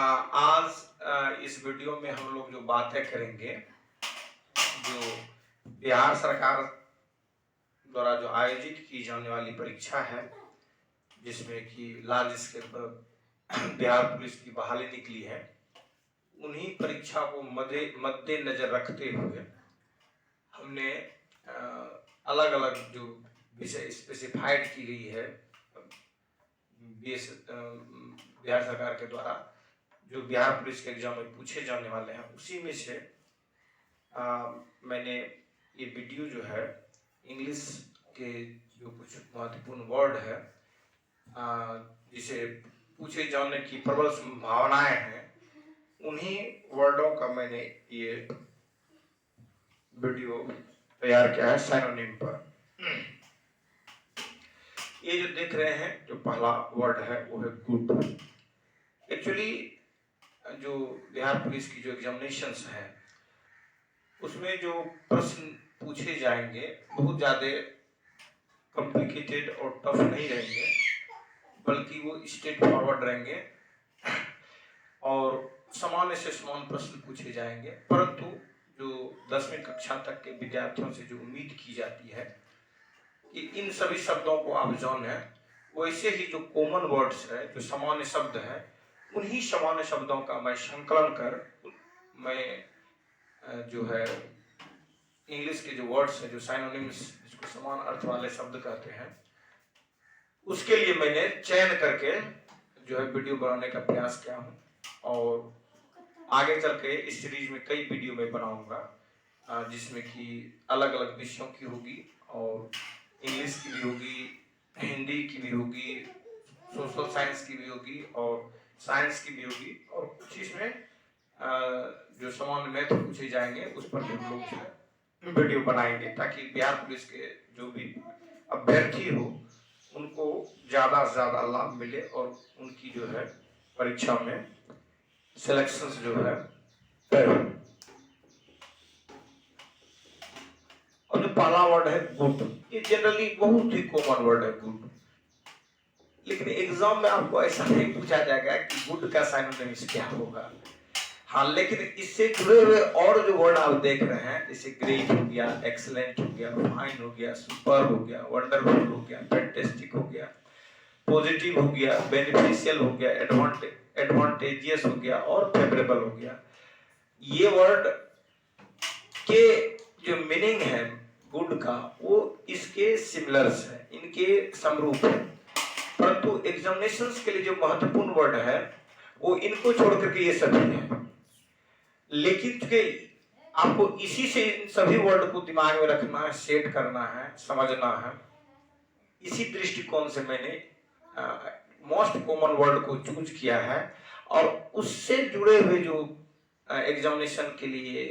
आज इस वीडियो में हम लोग जो बातें करेंगे, जो बिहार सरकार द्वारा जो आयोजित की जाने वाली परीक्षा है, जिसमें कि लार्ज स्केल पर बिहार पुलिस की बहाली निकली है, उन्हीं परीक्षा को मद्देनजर रखते हुए हमने अलग अलग जो विषय स्पेसिफाइड की गई है बिहार सरकार के द्वारा, जो बिहार पुलिस के एग्जाम में पूछे जाने वाले हैं, उसी में से मैंने ये वीडियो जो है इंग्लिश के जो कुछ महत्वपूर्ण वर्ड है जिसे पूछे जाने की प्रबल संभावनाएं हैं, उन्हीं वर्डों का मैंने ये वीडियो तैयार किया है सिनोनिम पर। ये जो देख रहे हैं, जो पहला वर्ड है वो है गुड। एक्चुअली जो बिहार पुलिस की जो एग्जामिनेशंस है, उसमें जो प्रश्न पूछे जाएंगे बहुत ज़्यादा कॉम्प्लिकेटेड और टफ नहीं रहेंगे, बल्कि वो स्ट्रेट फॉरवर्ड रहेंगे और सामान्य से समान प्रश्न पूछे जाएंगे। परंतु जो 10वीं कक्षा तक के विद्यार्थियों से जो उम्मीद की जाती है कि इन सभी शब्दों को आप जाने, वैसे ही जो कॉमन वर्ड्स है, जो सामान्य शब्द है, उन्हीं सामान्य शब्दों का मैं संकलन कर मैं जो है इंग्लिश के जो वर्ड्स है, जो साइनोनिम्स, जिसको समान अर्थ वाले शब्द कहते हैं, उसके लिए मैंने चयन करके जो है वीडियो बनाने का प्रयास किया हूँ। और आगे चल के इस सीरीज में कई वीडियो मैं बनाऊंगा, जिसमें कि अलग अलग विषयों की होगी, और इंग्लिश की भी होगी, हिंदी की भी होगी, सोशल साइंस की भी होगी, और साइंस की भी होगी, और कुछ इसमें जो समान मैथ पूछे जाएंगे उस पर भी हम लोग वीडियो बनाएंगे, ताकि बिहार पुलिस के जो भी अभ्यर्थी हो उनको ज़्यादा से ज़्यादा लाभ मिले और उनकी जो है परीक्षा में सिलेक्शंस जो है तय हो। और जो पहला वर्ड है गुड, ये जनरली बहुत ही कॉमन वर्ड है गुड, लेकिन एग्जाम में आपको ऐसा नहीं पूछा जाएगा कि गुड का साइनोनिम्स क्या होगा। हाँ, लेकिन इससे जुड़े हुए और जो वर्ड आप देख रहे हैं, जैसे ग्रेट हो गया, एक्सलेंट हो गया, फाइन हो गया, सुपर हो गया, वंडरफुल हो गया, फैंटास्टिक हो गया, पॉजिटिव हो गया, बेनिफिशियल हो गया, एडवांटेजियस हो गया और फेवरेबल हो गया, ये वर्ड के जो मीनिंग है गुड का, वो इसके सिमिलर्स है, इनके समरूप है। परंतु एग्जामिनेशंस के लिए जो महत्वपूर्ण वर्ड है वो इनको छोड़ करके ये सभी है। लेकिन चूंकि आपको इसी से इन सभी वर्ड को दिमाग में रखना है, सेट करना है, समझना है, इसी दृष्टिकोण से मैंने मोस्ट कॉमन वर्ड को चूज किया है और उससे जुड़े हुए जो एग्जामिनेशन के लिए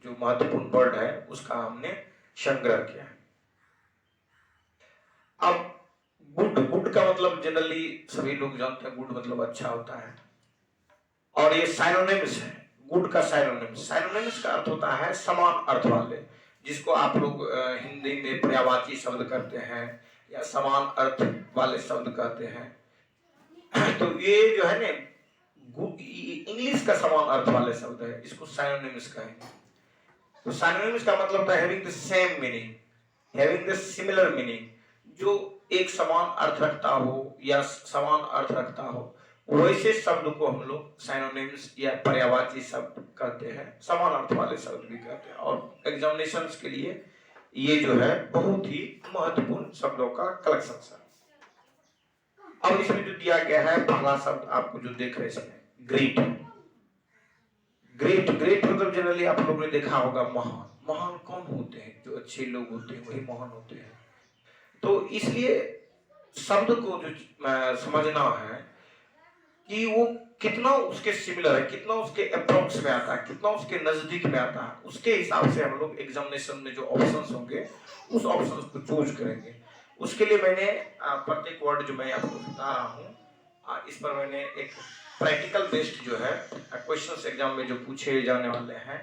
जो महत्वपूर्ण वर्ड है उसका हमने संग्रह किया है। अब गुड का मतलब जनरली सभी लोग जानते हैं, गुड मतलब अच्छा होता है, और ये साइनोनिम्स है। गुड का साइनोनिम्स का अर्थ होता है समान अर्थ वाले, जिसको आप लोग हिंदी में पर्यायवाची शब्द करते हैं या समान अर्थ वाले शब्द कहते हैं। तो ये जो है ना, इंग्लिश का समान अर्थ वाले शब्द है, इसको साइनोनिम्स कहेंगे। तो साइनोनिम्स का मतलब है having the same meaning, having the similar meaning, जो एक समान अर्थ रखता हो या समान अर्थ रखता हो, वैसे शब्द को हम लोग साइनोनिम्स या पर्यायवाची शब्द कहते हैं, समान अर्थ वाले शब्द भी कहते हैं। और एग्जामिनेशंस के लिए ये जो है बहुत ही महत्वपूर्ण शब्दों का कलेक्शन है। अब इसमें जो दिया गया है पहला शब्द आपको जो देख रहे हैं, ग्रेट। ग्रेट मतलब जनरली आप लोगों ने देखा होगा महान। महान कौन होते हैं? जो अच्छे लोग होते हैं वही महान होते हैं। तो इसलिए शब्द को जो समझना है कि वो कितना उसके सिमिलर है, कितना उसके अप्रोक्स में आता है, कितना उसके नजदीक में आता है, उसके हिसाब से हम लोग एग्जामिनेशन में जो ऑप्शंस होंगे उस ऑप्शंस को चूज करेंगे। उसके लिए मैंने प्रत्येक वर्ड जो मैं आपको बता रहा हूँ, इस पर मैंने एक प्रैक्टिकल बेस्ड जो है क्वेश्चंस एग्जाम में जो पूछे जाने वाले हैं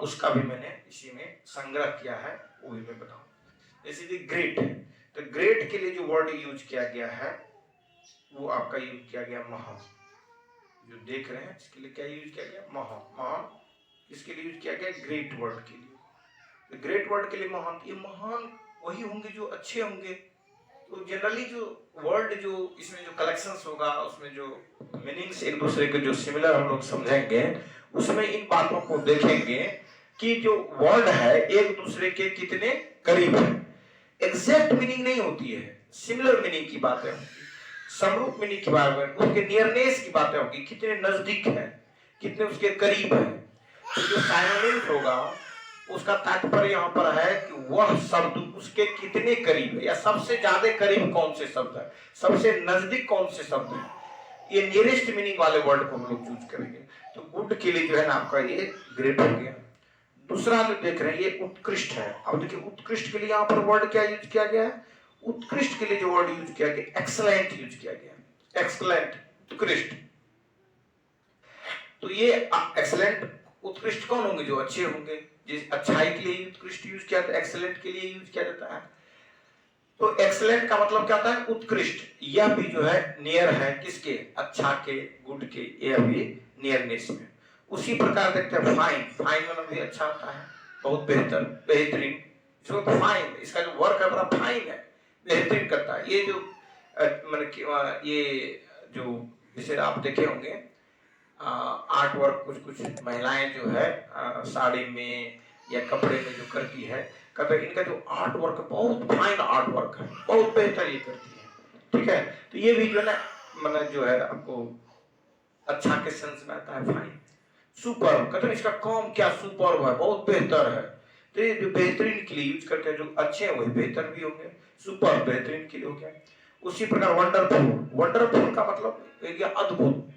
उसका भी मैंने इसी में संग्रह किया है, वो भी मैं बताऊँ। जैसे ग्रेट, तो ग्रेट के लिए जो वर्ड यूज किया गया है वो आपका यूज किया गया महान। जो देख रहे हैं इसके लिए क्या यूज किया गया, महान। महान इसके लिए यूज किया गया ग्रेट वर्ड के लिए। ग्रेट वर्ड के लिए महान, ये महान वही होंगे जो अच्छे होंगे। तो जनरली जो वर्ड जो इसमें जो कलेक्शंस होगा उसमें जो मीनिंग्स एक दूसरे के जो सिमिलर हम लोग समझेंगे, उसमें इन बातों को देखेंगे कि जो वर्ड है एक दूसरे के कितने करीब है। एग्जैक्ट मीनिंग नहीं होती है, सिमिलर मीनिंग की बातें होंगी, समरूप मीनिंग की बात होगी, उसके नियरनेस की बातें होगी, कितने नजदीक है, कितने उसके करीब है। तो जो साइनोनिम्स होगा उसका तात्पर्य यहाँ पर है कि वह शब्द उसके कितने करीब है, या सबसे ज्यादा करीब कौन से शब्द है, सबसे नजदीक कौन से शब्द है। ये नियरेस्ट मीनिंग वाले वर्ड को हम लोग चूज करेंगे। तो गुड के लिए जो है ना आपका ये ग्रेट हो गया। दूसरा जो देख रहे हैं ये उत्कृष्ट है। अब देखिए उत्कृष्ट के लिए यहाँ पर वर्ड क्या यूज किया गया है, उत्कृष्ट के लिए जो वर्ड यूज किया गया एक्सलेंट यूज किया गया। एक्सलेंट, उत्कृष्ट। तो ये एक्सलेंट उत्कृष्ट कौन होंगे, जो अच्छे होंगे। जिस अच्छाई के लिए उत्कृष्ट यूज किया था, एक्सलेंट के लिए यूज किया जाता है। तो एक्सलेंट का मतलब क्या होता है, उत्कृष्ट। यह भी जो है नियर है किसके, अच्छा के, गुड के, यह भी नियरनेस में। उसी प्रकार देखते हैं फाइन। फाइन मतलब भी अच्छा होता है, बहुत बेहतर, बेहतरीन। इसको फाइन, इसका जो वर्क है बड़ा फाइन है, बेहतरीन करता है। ये जो मतलब ये जो जैसे आप देखे होंगे आर्ट वर्क, कुछ कुछ महिलाएं जो है साड़ी में या कपड़े में जो करती है, कहते हैं इनका जो आर्ट वर्क है बहुत फाइन आर्ट वर्क है, बहुत बेहतर ये करती है। ठीक है, तो ये भी जो है ना मतलब जो है आपको अच्छा के सेंस में आता है फाइन। सुपर, कहते हैं इसका काम क्या सुपर है, बहुत बेहतर है। तो ये जो बेहतरीन के लिए यूज करते हैं, जो अच्छे हैं वही बेहतर भी होंगे। सुपर बेहतरीन के लिए हो गया। उसी प्रकार वंडरफुल, वंडरफुल का मतलब अद्भुत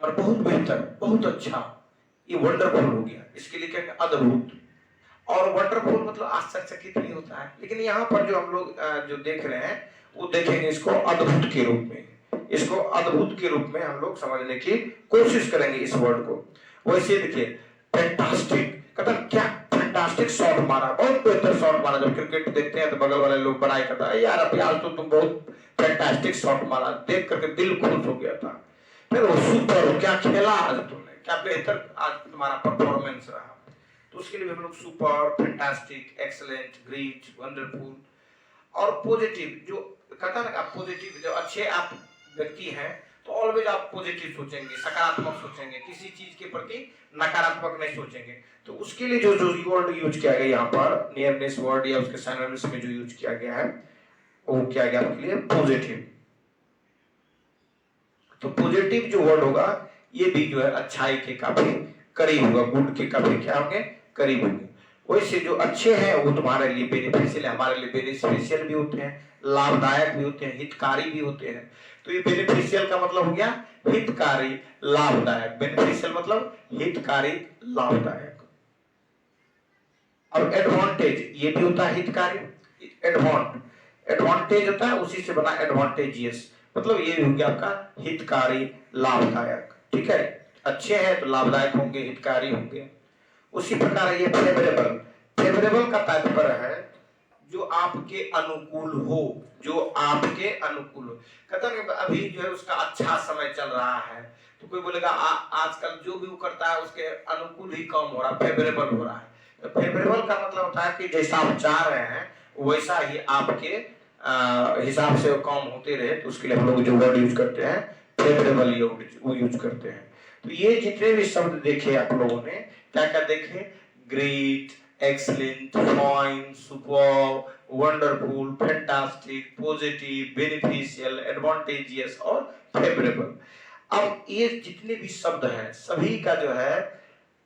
और बहुत बेहतर, बहुत अच्छा, ये वंडरफुल हो गया। इसके लिए क्या अद्भुत। और वंडरफुल मतलब आश्चर्यचकित भी होता है, लेकिन यहाँ पर जो हम लोग जो देख रहे हैं वो देखेंगे इसको अद्भुत के रूप में। इसको अद्भुत के रूप में हम लोग समझने की कोशिश करेंगे इस वर्ड को। वैसे देखिए फैंटास्टिक, कहता क्या फैंटास्टिक शॉट मारा, बहुत बेहतर शॉट मारा। जब क्रिकेट देखते हैं तो बगल वाले लोग बड़ाई करता है, यार अभी आज तो तुम बहुत फैंटास्टिक शॉट मारा, देख करके दिल खुश हो गया था। फिर वो सुपर, क्या खेला आज तुमने, क्या बेहतर आज तुम्हारा परफॉर्मेंस रहा। तो उसके लिए हम लोग super, fantastic, excellent, great, wonderful. और पॉजिटिव, जो कहता है ना आप पॉजिटिव, जो अच्छे आप व्यक्ति हैं तो ऑलवेज आप पॉजिटिव सोचेंगे, सकारात्मक सोचेंगे, किसी चीज के प्रति नकारात्मक नहीं सोचेंगे। तो उसके लिए जो जो वर्ड यूज किया गया यहाँ पर नियरनेस वर्ड या उसके सिनोनिम्स में जो यूज किया गया है वो क्या गया आपके लिए पॉजिटिव। तो पॉजिटिव जो वर्ड होगा ये भी जो है अच्छाई के काफी करीब होगा, गुड के काफी क्या होंगे, करीब होंगे। वैसे जो अच्छे हैं वो तुम्हारे लिए बेनिफिशियल है, हमारे लिए बेनिफिशियल भी होते हैं, लाभदायक भी होते हैं, हितकारी भी होते हैं। तो ये बेनिफिशियल का मतलब हो गया हितकारी, लाभदायक। बेनिफिशियल मतलब हितकारी, लाभदायक। और एडवांटेज ये भी होता है हितकारी। एडवांटेज होता है उसी से बना एडवांटेजियस, मतलब ये हो गया आपका हितकारी, लाभदायक। ठीक है, अच्छे हैं तो लाभदायक होंगे, हितकारी होंगे। उसी प्रकार ये फेवरेबल। फेवरेबल का तात्पर्य है जो आपके अनुकूल हो, जो आपके अनुकूल हो। कहता है अभी जो है उसका अच्छा समय चल रहा है, तो कोई बोलेगा आजकल जो भी वो करता है उसके अनुकूल ही काम हो रहा है, फेवरेबल हो रहा है। तो फेवरेबल का मतलब होता है कि जैसा आप चाह रहे हैं वैसा ही आपके हिसाब से काम होते रहे। तो उसके लिए हम लोग जो वर्ड यूज करते हैं फेवरेबल वो यूज करते हैं। तो ये जितने भी शब्द देखे आप लोगों ने, क्या क्या देखे, great, excellent, fine, super, wonderful, fantastic, positive, beneficial, advantageous और फेवरेबल। अब ये जितने भी शब्द हैं सभी का जो है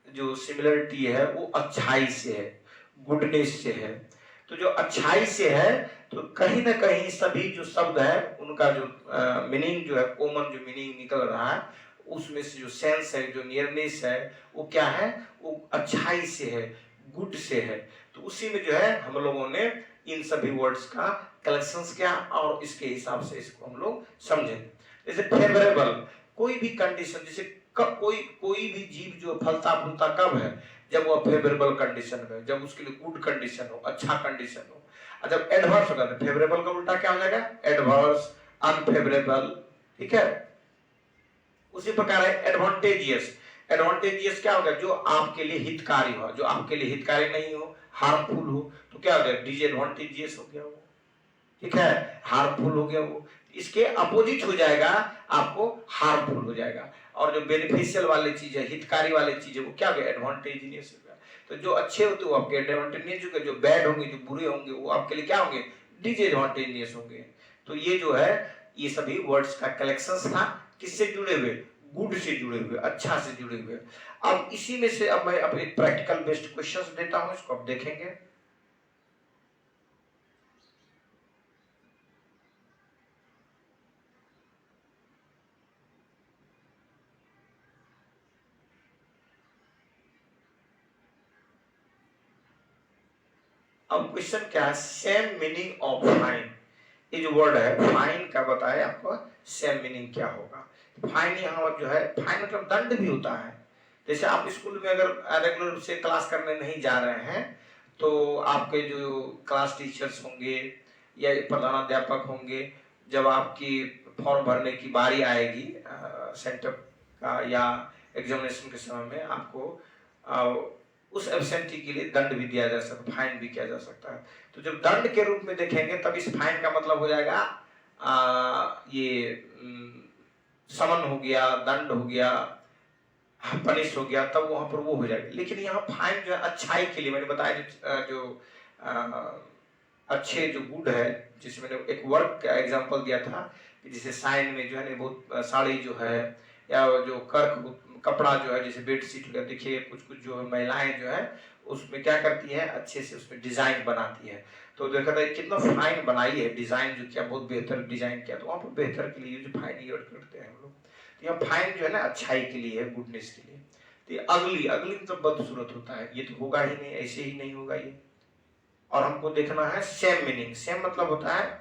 जो सिमिलरिटी है वो अच्छाई से है, गुडनेस से है। तो जो अच्छाई से है तो कहीं ना कहीं सभी जो शब्द है उनका जो मीनिंग जो है कॉमन जो मीनिंग निकल रहा है उसमें से जो सेंस है, जो नियरनेस है वो क्या है, वो अच्छाई से है, गुड से है। तो उसी में जो है हम लोगों ने इन सभी वर्ड्स का कलेक्शंस किया और इसके हिसाब से इसको हम लोग समझे। जैसे फेवरेबल, कोई भी कंडीशन, जैसे कोई भी जीव जो फलता फूलता कब है, जब वो फेवरेबल कंडीशन में, जब उसके लिए गुड कंडीशन हो, अच्छा कंडीशन हो। और जब एडवर्स होगा तो फेवरेबल का उल्टा क्या हो जाएगा, एडवर्स, अनफेवरेबल। ठीक है, उसी प्रकार है एडवांटेजियस। एडवांटेजियस क्या होगा? जो आपके लिए हितकारी हो। जो आपके लिए हितकारी नहीं हो, हार्मफुल हो, तो क्या हो गया? डिसएडवांटेजियस हो गया वो। ठीक है, हार्मफुल हो गया वो। इसके अपोजिट हो जाएगा, आपको हार्मफुल हो जाएगा। और जो बेनिफिशियल वाली चीज है, हितकारी वाली चीज है, वो क्या हो गया? एडवांटेजियस हो गया। तो जो अच्छे होते वो आपके एडवांटेजियस होंगे, जो बैड होंगे, जो बुरे होंगे, वो आपके लिए क्या होंगे? डिसएडवांटेजियस होंगे। तो ये जो है, ये सभी वर्ड्स का कलेक्शन था। किससे जुड़े हुए? गुड से जुड़े हुए, अच्छा से जुड़े हुए। अब इसी में से अब मैं अब एक प्रैक्टिकल बेस्ड क्वेश्चंस देता हूं, इसको अब देखेंगे। अब क्वेश्चन क्या है? Same meaning of fine. ये जो वर्ड है फाइन का बताया आपको, सेम मीनिंग क्या होगा? फाइन यहाँ जो है, फाइन मतलब दंड भी होता है। जैसे आप स्कूल में अगर रेगुलर से क्लास करने नहीं जा रहे हैं, तो आपके जो क्लास टीचर्स होंगे या प्रधानाध्यापक होंगे, जब आपकी फॉर्म भरने की बारी आएगी सेंटर का या एग्जामिनेशन के समय में, आपको उस एब्सेंटी के लिए दंड भी दिया जा सकता है, फाइन भी किया जा सकता है। तो जब दंड के रूप में देखेंगे, तब इस फाइन का मतलब हो जाएगा ये समन हो गया, दंड हो गया, पनिश हो गया, तब वहां पर वो हो जाएगा। लेकिन यहाँ फाइन जो है अच्छाई के लिए, मैंने बताया जो अच्छे जो गुड है, जिसमें मैंने एक वर्क का एग्जांपल दिया था कि जैसे साइन में जो है बहुत साड़ी जो है, या जो कर्क कपड़ा जो है, जैसे बेडशीट का देखिए, कुछ कुछ जो है महिलाएं जो है उसमें क्या करती है, अच्छे से उसमें डिजाइन बनाती है। तो देखा था कितना फाइन बनाई है, डिजाइन जो किया, बहुत बेहतर डिजाइन किया। तो वहाँ पर बेहतर के लिए जो फाइन यूज करते हैं हम लोग। तो यहाँ फाइन जो है ना अच्छाई के लिए है, गुडनेस के लिए। तो ये अगली अगली मतलब बदसूरत होता है, ये तो होगा ही नहीं, ऐसे ही नहीं होगा ये। और हमको देखना है सेम मीनिंग। सेम मतलब होता है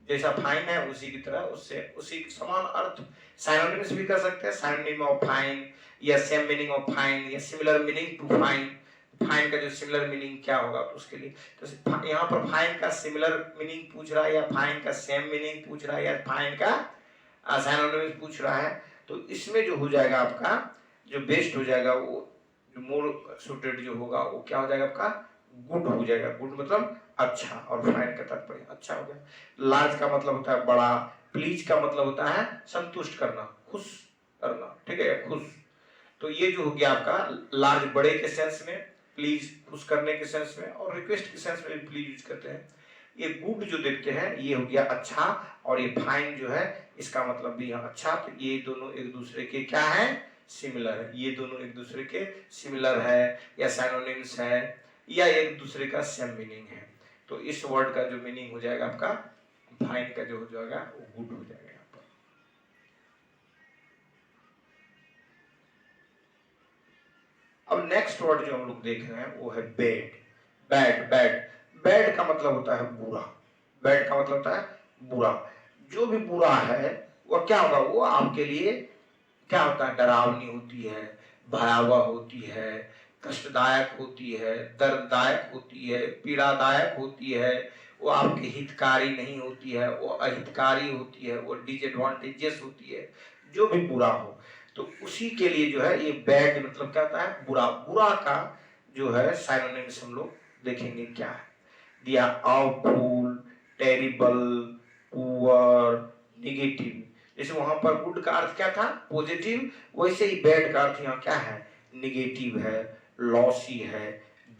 जैसा फाइन है उसी की तरह, उससे उसी समान अर्थ। साइनोनिम्स भी कर सकते हैं, साइनोनिम ऑफ फाइन, या सेम मीनिंग ऑफ फाइन, या similar meaning to fine. Fine का जो सिमिलर मीनिंग क्या होगा उसके लिए। तो यहाँ पर फाइन का सिमिलर मीनिंग पूछ रहा है, या फाइन का सेम मीनिंग पूछ रहा है, या फाइन का साइनोनिम्स पूछ रहा है। तो इसमें जो हो जाएगा आपका, जो बेस्ट हो जाएगा, वो जो मोर सूटेड जो होगा, वो क्या हो जाएगा आपका? गुड हो जाएगा। गुड मतलब अच्छा, और फाइन का तात्पर्य अच्छा हो गया। लार्ज का मतलब होता है बड़ा, प्लीज का मतलब होता है संतुष्ट करना, खुश करना, ठीक है, खुश। तो ये जो हो गया आपका लार्ज बड़े के सेंस में, प्लीज खुश करने के सेंस में, और रिक्वेस्ट के सेंस में भी प्लीज यूज करते हैं। ये गुड जो देखते हैं ये हो गया अच्छा, और ये फाइन जो है इसका मतलब भी यहाँ अच्छा। तो ये दोनों एक दूसरे के क्या है? सिमिलर है। ये दोनों एक दूसरे के सिमिलर है, या साइनोनिम्स है, या एक दूसरे का सेम मीनिंग है। तो इस वर्ड का जो मीनिंग हो जाएगा आपका, फाइन का जो हो जाएगा वो गुड हो जाएगा यहाँ पर। अब नेक्स्ट वर्ड जो हम लोग देख रहे हैं वो है बैड। बैड बैड बैड का मतलब होता है बुरा। बैड का मतलब होता है बुरा। जो भी बुरा है वो क्या होगा? वो आपके लिए क्या होता है? डरावनी होती है, भयावह होती है, कष्टदायक होती है, दर्ददायक होती है, पीड़ादायक होती है। वो आपके हितकारी नहीं होती है, वो अहितकारी होती है, वो डिसएडवांटेजेस होती है। जो भी बुरा हो, तो उसी के लिए जो है ये बैड मतलब क्या होता है? बुरा। बुरा का जो है साइनोनिम्स हम लोग देखेंगे क्या है। दिया awful, टेरिबल, पुअर, निगेटिव। जैसे वहां पर गुड का अर्थ क्या था? पॉजिटिव। वैसे ही बैड का अर्थ यहाँ क्या है? निगेटिव है, लॉसी है,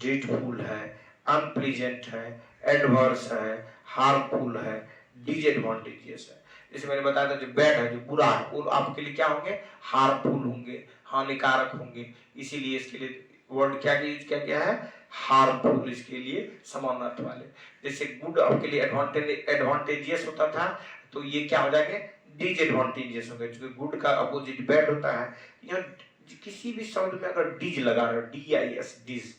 ड्रीडफुल है, अनप्लीजेंट है, एडवर्स है, हार्मफुल है, डिसएडवांटेजियस है। जैसे मैंने बताया था जो बैड है, जो बुरा है, वो आपके लिए क्या होंगे? हार्मफुल होंगे, हानिकारक होंगे। इसीलिए इसके लिए वर्ड क्या यूज किया गया है? हार्मफुल। इसके लिए समान अर्थ वाले। जैसे गुड आपके लिए एडवांटेजियस होता था, तो ये क्या हो जाएंगे? डिसएडवांटेजियस हो गए। क्योंकि गुड का अपोजिट बैड होता है। यहाँ किसी भी शब्द में अगर डिज लगा रहे हो, DIS, डिज,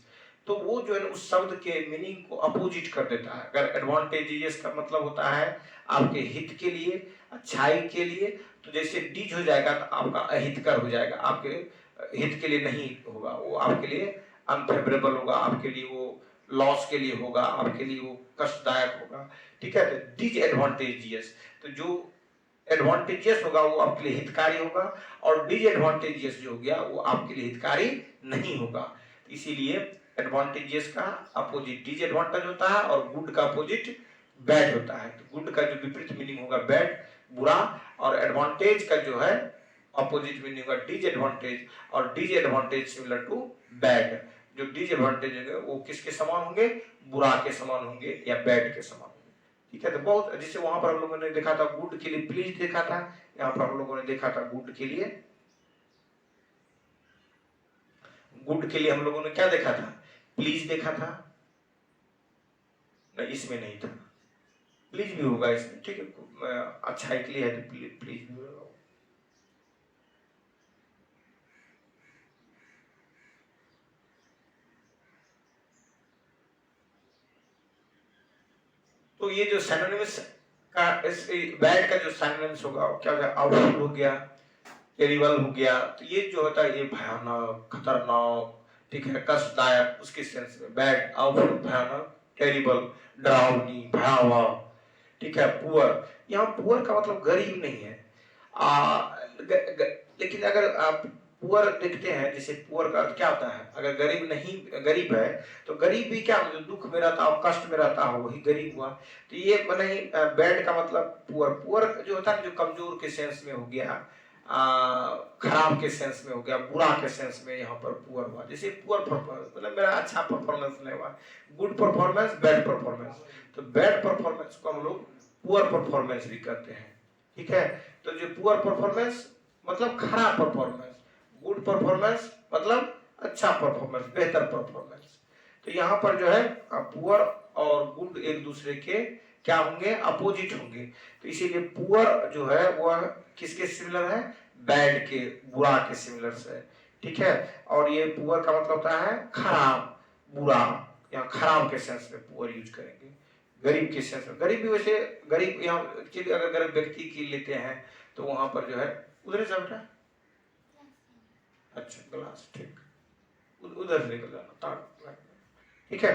तो वो जो है उस शब्द के मीनिंग को अपोजिट कर देता है। अगर एडवांटेजियस का मतलब होता है आपके हित के लिए, अच्छाई के लिए, तो जैसे डिज हो जाएगा तो आपका अहितकर हो जाएगा, आपके हित के लिए नहीं होगा, वो आपके लिए अनफेवरेबल होगा, आपके लिए वो लॉस के लिए होगा, आपके लिए वो कष्टदायक होगा। ठीक है, तो डिसएडवांटेजियस। तो जो एडवांटेजियस होगा वो आपके लिए हितकारी होगा, और डिसएडवांटेजियस जो हो गया वो आपके लिए हितकारी नहीं होगा। इसीलिए एडवांटेजियस का अपोजिट डिसएडवांटेज होता है और गुड का अपोजिट बैड होता है। तो गुड का जो विपरीत मीनिंग होगा बैड, बुरा, और एडवांटेज का जो है अपोजिट मीनिंग होगा डिसएडवांटेज, और डिसएडवांटेज सिमिलर टू बैड। जो डिसएडवांटेज होंगे वो किसके समान होंगे? बुरा के समान होंगे या बैड के समान होंगे। ठीक है, तो बहुत जैसे वहां पर हम लोगों ने देखा था गुड के लिए प्लीज देखा था, यहाँ पर हम लोगों ने देखा था गुड के लिए, गुड के लिए हम लोगों ने क्या देखा था? प्लीज देखा था। नहीं, इसमें नहीं था, प्लीज भी होगा इसमें। ठीक है, अच्छाई के लिए है तो प्लीज भी होगा। तो ये जो सिनोनिम्स का इस बैड का जो सिनोनिम्स होगा क्या हो गया? आउटफुल हो गया, टेरिबल हो गया। तो ये जो होता है ये भयानक, खतरनाक, ठीक है, कष्टदायक, उसके सेंस में बैड, आउटफुल, भयानक, टेरिबल, डरावनी, भयावह, ठीक है, पुअर। यहाँ पुअर का मतलब गरीब नहीं है। लेकिन अगर आप पुअर देखते हैं, जैसे पुअर का अर्थ क्या होता है? अगर गरीब नहीं, गरीब है तो गरीब भी क्या, जो दुख में रहता हो, कष्ट में रहता हो, वही गरीब हुआ। तो ये नहीं, बैड का मतलब पुअर। पुअर जो होता है जो कमजोर के सेंस में हो गया, खराब के सेंस में हो गया, बुरा के सेंस में यहाँ पर पुअर हुआ। जैसे पुअर परफॉर्मेंस मतलब मेरा अच्छा परफॉर्मेंस नहीं हुआ, गुड परफॉर्मेंस, बैड परफॉर्मेंस। तो बैड परफॉर्मेंस को हम लोग पुअर परफॉर्मेंस भी कहते हैं। ठीक है, तो जो पुअर परफॉर्मेंस मतलब खराब परफॉर्मेंस, गुड परफॉर्मेंस मतलब अच्छा परफॉर्मेंस, बेहतर परफॉर्मेंस। तो यहाँ पर जो है पुअर और गुड एक दूसरे के क्या होंगे? अपोजिट होंगे। तो इसीलिए पुअर जो है वह किसके सिमिलर है? बैड के, बुरा के सिमिलर से। ठीक है, और ये पुअर का मतलब होता है खराब, बुरा, या खराब के सेंस में पुअर यूज करेंगे। गरीब के सेंस में, गरीब भी वैसे गरीब यहाँ एक्चुअली अगर गरीब व्यक्ति की लेते हैं तो वहां पर जो है उधर से बेटा, अच्छा ग्लास, ठीक, उधर से निकल जाना। ठीक है,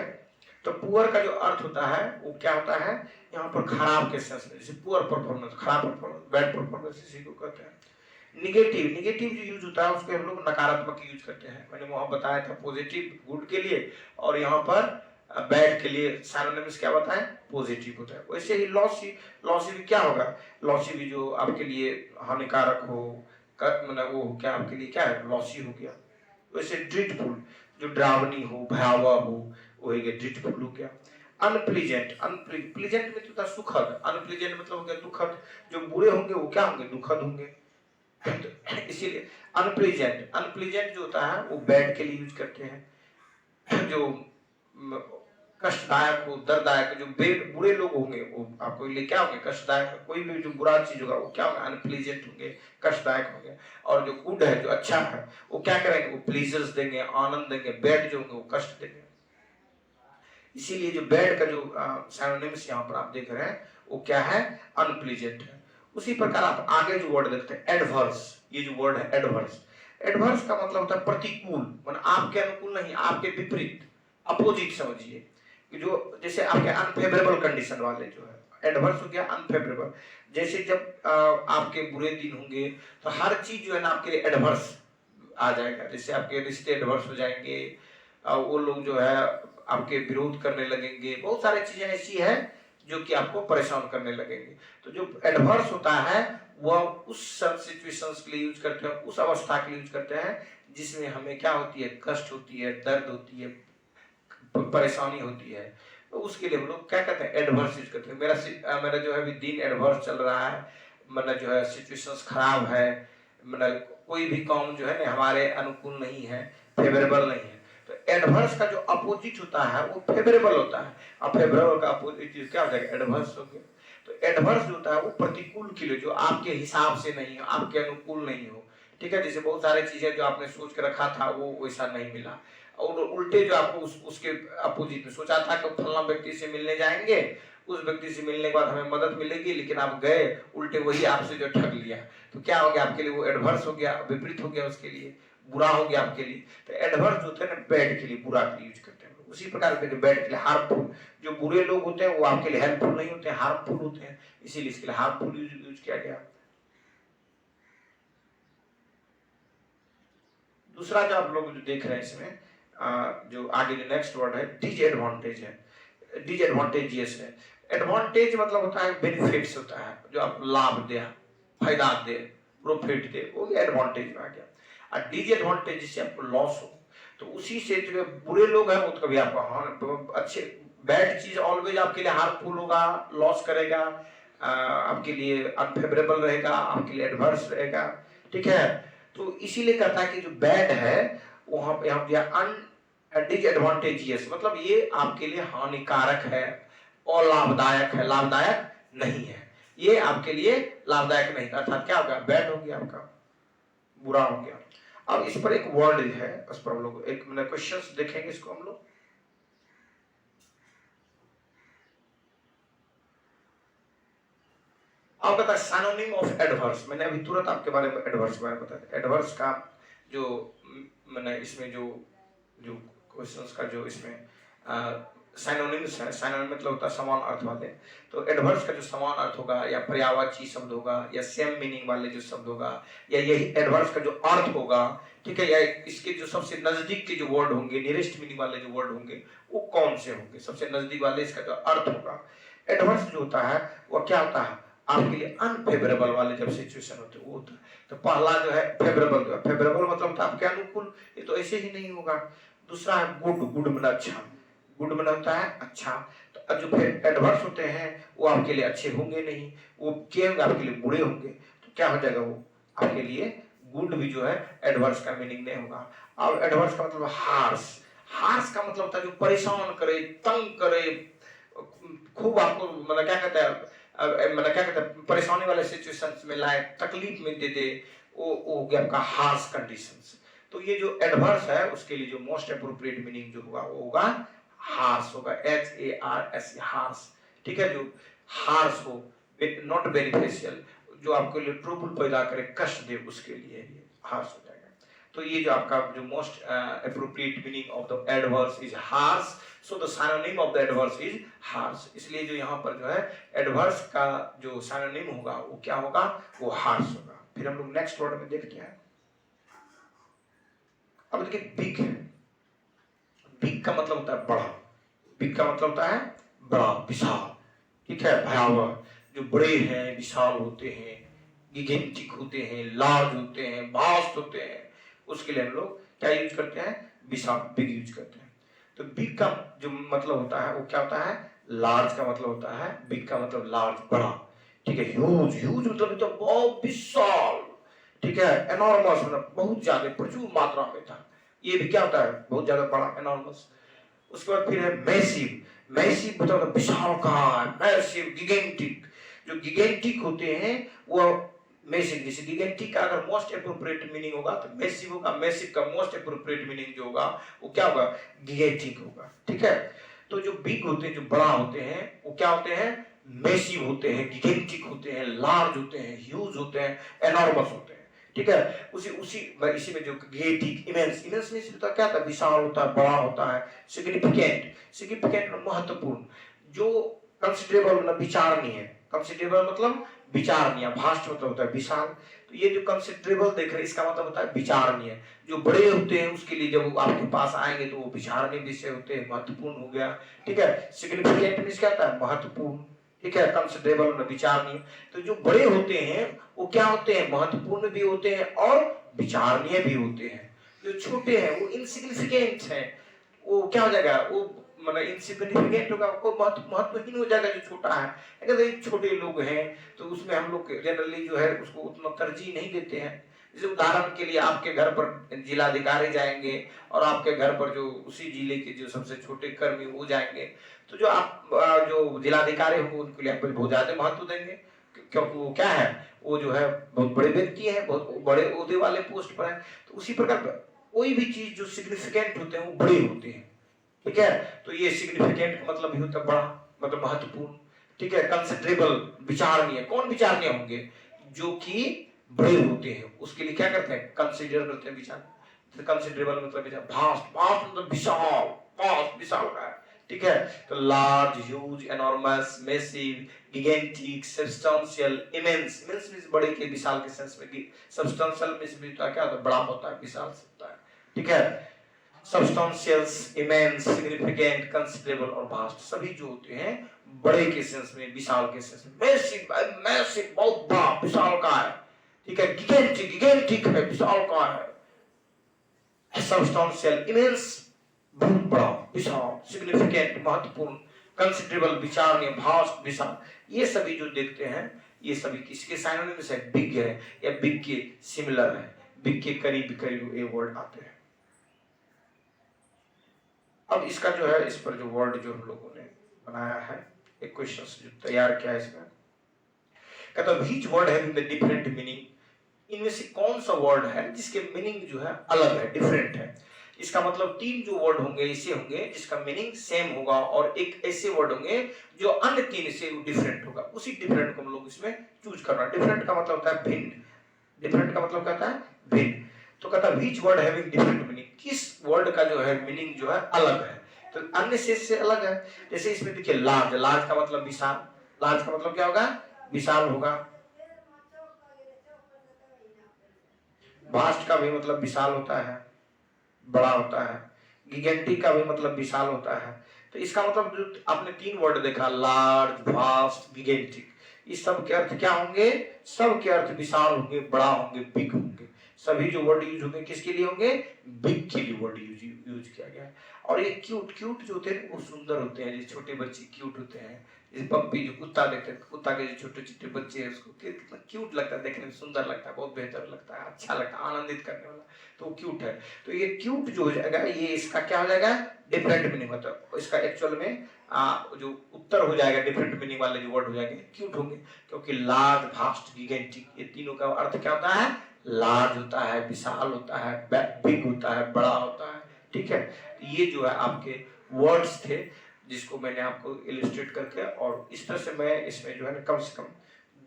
तो पुअर का जो अर्थ होता है वो क्या होता है? यहाँ पर खराब के सेंस में, जैसे पुअर परफॉर्मेंस, खराब परफॉर्मेंस, बैड परफॉर्मेंस, इसी को कहते हैं। निगेटिव, निगेटिव जो यूज होता है उसके हम लोग नकारात्मक यूज करते हैं। मैंने वहां बताया था पॉजिटिव गुड के लिए, और यहाँ पर बैड के लिए सिनोनिम्स क्या बताएं? पॉजिटिव होता है। वैसे ही लॉसी, लॉसी भी क्या होगा? लॉसी भी जो आपके लिए हानिकारक हो, मतलब वो क्या आपके लिए क्या है? लॉसी हो गया। वैसे ड्रीडफुल जो डरावनी हो, भयावह हो, वो हो गया ड्रीडफुल हो गया। अनप्लीजेंट, अनप्लीजेंट में तो सुखद, अनप्लीजेंट मतलब हो गया दुखद। जो बुरे होंगे वो क्या होंगे? दुखद होंगे। इसीलिए अनप्लीजेंट, अनप्लीजेंट जो होता है वो बैड के लिए यूज करते हैं। जो कष्टदायक हो, दर्ददायक, जो बुरे लोग होंगे वो आपको लिए क्या होंगे? कष्टदायक। कोई भी जो बुरा चीज होगा वो क्या होगा? अनप्लीजेंट होंगे, कष्टदायक होंगे। और जो गुड है, जो अच्छा है, वो क्या करेंगे? वो प्लीजर्स देंगे, आनंद देंगे। बैड जो होंगे वो कष्ट देंगे। इसीलिए जो बैड का जो सिनोनिम्स यहाँ पर आप देख रहे हैं वो क्या है? अनप्लीजेंट है। उसी प्रकार आप आगे जो वर्ड देखते हैं एडवर्स, ये जो वर्ड है एडवर्स, एडवर्स का मतलब होता है प्रतिकूल, मतलब आपके अनुकूल नहीं, आपके विपरीत, अपोजिट समझिए। कि जो जैसे आपके अनफेवरेबल कंडीशन वाले जो है, एडवर्स हो गया अनफेवरेबल। जैसे जब आपके बुरे दिन होंगे तो हर चीज जो है ना आपके लिए एडवर्स आ जाएगा। जैसे आपके रिश्ते एडवर्स हो जाएंगे, वो लोग जो है आपके विरोध करने लगेंगे, बहुत सारी चीजें ऐसी है जो कि आपको परेशान करने लगेंगे। तो जो एडवर्स होता है वह उस सिचुएशंस के लिए यूज करते हैं, उस अवस्था के लिए यूज करते हैं जिसमें हमें क्या होती है? कष्ट होती है, दर्द होती है, परेशानी होती है। तो उसके लिए हम लोग क्या कहते हैं? एडवर्स यूज करते हैं। मेरा जो है अभी दिन एडवर्स चल रहा है, मतलब जो है सिचुएशंस खराब है, मतलब कोई भी काम जो है ना हमारे अनुकूल नहीं है, फेवरेबल नहीं है। तो एडवर्स का जो अपोजिट होता है वो फेवरेबल होता है। अब फेवरेबल का अपोजिट क्या हो जाएगा? एडवर्स हो गया। तो एडवर्स जो होता है वो प्रतिकूल के लिए, जो आपके हिसाब से नहीं हो, आपके अनुकूल नहीं हो। ठीक है, जैसे बहुत सारी चीजें जो आपने सोच के रखा था वो वैसा नहीं मिला, और उल्टे जो आपको उसके अपोजिट में सोचा था कि फलना व्यक्ति से मिलने जाएंगे, उस व्यक्ति से मिलने के बाद हमें मदद मिलेगी, लेकिन आप गए उल्टे वही आपसे जो ठग लिया। तो क्या हो गया आपके लिए? वो एडवर्स हो गया, विपरीत हो गया, उसके लिए बुरा हो गया आपके लिए। तो एडवर्स जो होते हैं ना बैड के लिए, बुरा के लिए यूज करते हैं। उसी प्रकार के बैड के लिए हार्मफुल, जो बुरे लोग होते हैं वो आपके लिए हेल्पफुल नहीं होते हैं, हार्मफुल होते हैं, इसीलिए इसके लिए हार्मफुल यूज किया गया। दूसरा जो आप लोग जो देख रहे हैं इसमें जो आगे जो नेक्स्ट वर्ड है डिसएडवांटेज है, डिसएडवांटेजियस है। एडवांटेज मतलब होता है बेनिफिट्स होता है, जो आप लाभ दे, फायदा दे, प्रॉफिट दे, वो एडवांटेज में आ गया। और डिसएडवांटेज जिससे आपको लॉस हो, तो उसी से जो बुरे लोग हैं वो तो कभी आपको अच्छे बैड चीज ऑलवेज आपके लिए हार्मफुल होगा, लॉस करेगा, आपके लिए अनफेवरेबल रहेगा, आपके लिए एडवर्स रहेगा, ठीक है। तो इसीलिए कहता है कि जो बैड है वहां पे हम दिया डिसएडवांटेजियस, मतलब ये आपके लिए हानिकारक है और लाभदायक है, लाभदायक नहीं है, ये आपके लिए लाभदायक नहीं, अर्थात क्या होगा, बैड हो गया, आपका बुरा हो गया। अब इस पर एक वर्ड है, उस पर हम लोग एक क्वेश्चंस देखेंगे, इसको हम लोग अब बता सिनोनिम ऑफ एडवर्स। मैंने अभी तुरंत आपके बारे में एडवर्स के बारे में बताया। एडवर्स का जो मैंने इसमें जो जो क्वेश्चंस का जो इसमें सिनोनिम्स है, सिनोनिम मतलब होता है समान अर्थ वाले। तो एडवर्स का जो समान अर्थ होगा या पर्यायवाची शब्द होगा या सेम मीनिंग वाले जो शब्द होगा या यही एडवर्स का जो अर्थ होगा, ठीक है, या इसके जो सबसे नजदीक के जो वर्ड होंगे, नियरेस्ट मीनिंग वाले जो वर्ड होंगे वो कौन से होंगे, सबसे नजदीक वाले इसका जो अर्थ होगा। एडवर्स जो होता है वो क्या होता है, आपके लिए अनफेवरेबल वाले जब सिचुएशन होते हैं वो होता है। तो पहला जो है फेवरेबल, जो है फेवरेबल मतलब आपके अनुकूल, ये तो ऐसे ही नहीं होगा। दूसरा है गुड, गुड मतलब अच्छा, गुड मतलब होता है अच्छा। तो जो फिर एडवर्स होते हैं वो आपके लिए अच्छे होंगे नहीं, वो क्या होंगे, आपके लिए बुरे होंगे। तो क्या हो जाएगा, वो आपके लिए गुड भी जो है एडवर्स का मीनिंग नहीं होगा। अब एडवर्स का मतलब हार्श, हार्श का मतलब होता है जो परेशान करे, तंग करे, खूब आपको मतलब क्या कहते हैं, मतलब क्या कहते हैं, परेशानी वाले सिचुएशंस में लाए, तकलीफ में दे दे, वो हो गया आपका हार्श कंडीशंस। तो ये जो एडवर्स है उसके लिए जो मोस्ट अप्रोप्रिएट मीनिंग जो होगा वो होगा हार्श होगा, HARS, हार्श, ठीक है। जो हार्श हो, नॉट बेनिफिशियल, जो आपके लिए ट्रबल पैदा करे, कष्ट दे, उसके लिए ये हार्श हो जाएगा। तो ये जो आपका जो most appropriate meaning of the adverse is harsh, so the synonym of the adverse is harsh. इसलिए जो यहाँ पर जो है एडवर्स का जो सिनोनिम होगा वो क्या होगा, वो हार्श होगा। फिर हम लोग नेक्स्ट वर्ड में देखते हैं। अब देखिए बिग, बिग का मतलब होता है बड़ा, बिग का मतलब होता है बड़ा, विशाल, ठीक है, भयावह। जो बड़े हैं, विशाल होते हैं, गिगेंटिक होते हैं, लार्ज होते हैं, वास्ट होते हैं, उसके लिए हम लोग क्या यूज करते हैं, विशाल, बिग यूज करते हैं। तो बिग का जो मतलब होता है वो क्या होता है, लार्ज का मतलब होता है, बिग का मतलब लार्ज, बड़ा, ठीक है। ह्यूज, ह्यूज मतलब तो बहुत विशाल, ठीक है। एनॉर्मस मतलब बहुत ज्यादा, प्रचुर मात्रा में था, ये भी क्या होता है, बहुत ज्यादा बड़ा, एनॉर्मस। उसके बाद फिर है मैसिव, मैसिव मतलब विशालकाय, मैसिव, गिगेंटिक। जो गिगेंटिक होते हैं वो मैसिव, जैसे गिगेंटिक का अगर मोस्ट एप्रोप्रिएट मीनिंग होगा तो मैसिव होगा, मैसिव का मोस्ट एप्रोप्रिएट मीनिंग जो होगा वो क्या होगा, गिगेंटिक होगा, ठीक है। तो जो बिग होते हैं, जो बड़ा होते हैं, वो क्या होते हैं, मैसिव होते हैं, गिगेंटिक होते हैं, लार्ज होते हैं, ह्यूज होते हैं, एनॉर्मस होते हैं, ठीक है। उसी उसी इसी में जो गेटिक, इमेंस, इमेंस में होता क्या होता है, विशाल होता है, बड़ा होता है, सिग्निफिकेंट, सिग्निफिकेंट महत्वपूर्ण, जो कंसिडरेबल मतलब विचारणीय है, कंसिडरेबल मतलब विचारणीय, भास्ट मतलब होता है विशाल। तो ये जो कंसिडरेबल देख रहे हैं इसका मतलब होता है विचारणीय। जो बड़े होते हैं उसके लिए जब आपके पास आएंगे तो वो विचारणीय विषय होते हैं, महत्वपूर्ण हो गया, ठीक है। सिग्निफिकेंट मींस क्या होता है, महत्वपूर्ण, ठीक है। कंसिडरेबल मतलब विचारणीय। तो जो बड़े होते हैं वो क्या होते हैं, महत्वपूर्ण भी होते हैं और विचारणीय भी होते हैं। जो छोटे हैं वो इनसिग्निफिकेंट है, वो क्या हो जाएगा, वो मतलब इनसिग्निफिकेंट होगा, वो महत्वहीन हो जाएगा जो छोटा है। अगर छोटे लोग हैं तो उसमें हम लोग जनरली जो है उसको उतना तरजीह नहीं देते हैं। जैसे उदाहरण के लिए आपके घर पर जिलाधिकारी जाएंगे और आपके घर पर जो उसी जिले के जो सबसे छोटे कर्मी वो जाएंगे, तो जो आप जो जिलाधिकारी होंगे उनके लिए आप बहुत ज्यादा महत्व देंगे, क्योंकि वो क्या है, वो जो है बहुत बड़े व्यक्ति है, बहुत बड़े ओहदे वाले पोस्ट पर है। तो उसी प्रकार कोई भी चीज जो सिग्निफिकेंट होते हैं वो बड़े होते हैं, ठीक है। तो ये सिग्निफिकेंट का मतलब भी होता है बड़ा, मतलब महत्वपूर्ण, ठीक है। कंसिडरेबल, विचारणीय, कौन विचारणीय होंगे, जो कि बड़े होते हैं, उसके लिए क्या करते हैं, कंसिडर करते हैं, विचार। कंसिडरेबल मतलब विचार, भास्ट, भास्ट मतलब विशाल, भास्ट विशाल का है, ठीक है। तो large, huge, enormous, massive, gigantic, substantial, immense, immense means बड़े के विशाल के सेंस में, सब्सटेंशियल मींस भी क्या होता है, बड़ा होता है, विशाल होता है, ठीक है। सब्सटेंशियल्स, इमेंस, सिग्निफिकेंट, कंसिडरेबल और वास्ट, सभी जो होते हैं बड़े के सेंस में, विशाल के सेंस में। मैसिव, मैसिव बहुत बड़ा, विशाल का है, ठीक है। गिगेंटिक, गिगेंटिक है, विशाल का है। सब्सटेंशियल, इमेंस बहुत बड़ा, विशाल, सिग्निफिकेंट महत्वपूर्ण, कंसिडरेबल विचारणीय, वास्ट विशाल, ये सभी जो देखते हैं ये सभी किसके साइनोनिम्स है? बिग है या बिग के सिमिलर है, बिग के करीब करीब ये वर्ड आते हैं। अब इसका जो है, इस पर जो वर्ड जो हम लोगों ने बनाया है, एक क्वेश्चन जो तैयार किया है इसमें, कहता है which word having the different meaning, इनमें से कौन सा वर्ड है जिसके मीनिंग जो है अलग है, डिफरेंट है। इसका मतलब तीन जो वर्ड होंगे ऐसे होंगे जिसका मीनिंग सेम होगा, और एक ऐसे वर्ड होंगे जो अन्य तीन से डिफरेंट होगा। उसी डिफरेंट को हम लोग इसमें चूज करना। डिफरेंट का मतलब होता है भिन्न, डिफरेंट का मतलब कहता है भिन्न। तो कहता है which word having different meaning, किस वर्ड का जो है मीनिंग जो है अलग है, तो अन्य से अलग है। जैसे इसमें देखिए लार्ज, लार्ज का मतलब विशाल, लार्ज का मतलब क्या होगा? विशाल होगा। वास्ट का भी मतलब विशाल होता है, बड़ा होता है। गिगेंटिक का भी मतलब विशाल होता है। तो इसका मतलब जो आपने तीन वर्ड देखा, लार्ज, वास्ट, गिगेंटिक, इस सब के अर्थ क्या होंगे? सब के अर्थ विशाल होंगे, बड़ा होंगे, बिग होंगे। सभी जो वर्ड यूज होंगे किसके लिए होंगे? बिग के लिए वर्ड यूज किया गया है। और ये क्यूट, क्यूट जो होते हैं वो सुंदर होते हैं, जो छोटे बच्चे क्यूट होते हैं। इस पप्पी जो कुत्ता देखते हैं, कुत्ता के जो छोटे छोटे बच्चे हैं उसको कितना क्यूट लगता है, देखने में सुंदर लगता है, बहुत बेहतर लगता है, अच्छा लगता है, आनंदित करने वाला, तो क्यूट है। तो ये क्यूट जो हो जाएगा, ये इसका क्या हो जाएगा? डिफरेंट मीनिंग होता है। इसका एक्चुअल में जो उत्तर हो जाएगा, डिफरेंट मीनिंग वाले जो वर्ड हो जाएंगे क्यूट होंगे, क्योंकि लार्ज, वास्ट, गिगेंटिक, ये तीनों का अर्थ क्या होता है? लार्ज होता है, विशाल होता है, बिग होता है, बड़ा होता है, ठीक है। ये जो है आपके वर्ड्स थे जिसको मैंने आपको इलिस्ट्रेट करके, और इस तरह से मैं इसमें जो है कम से कम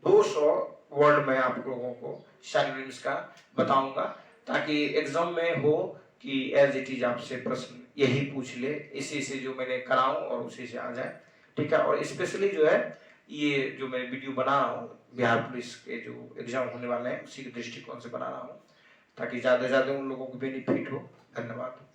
200 वर्ड मैं आप लोगों को सिनोनिम्स का बताऊंगा, ताकि एग्जाम में हो कि एज इट इज आपसे प्रश्न यही पूछ ले, इसी से जो मैंने कराऊं और उसी से आ जाए, ठीक है। और स्पेशली जो है ये जो मैं वीडियो बना रहा हूँ बिहार पुलिस के जो एग्जाम होने वाले हैं उसी के दृष्टिकोण से बना रहा हूँ, ताकि ज्यादा से ज्यादा उन लोगों को बेनिफिट हो। धन्यवाद।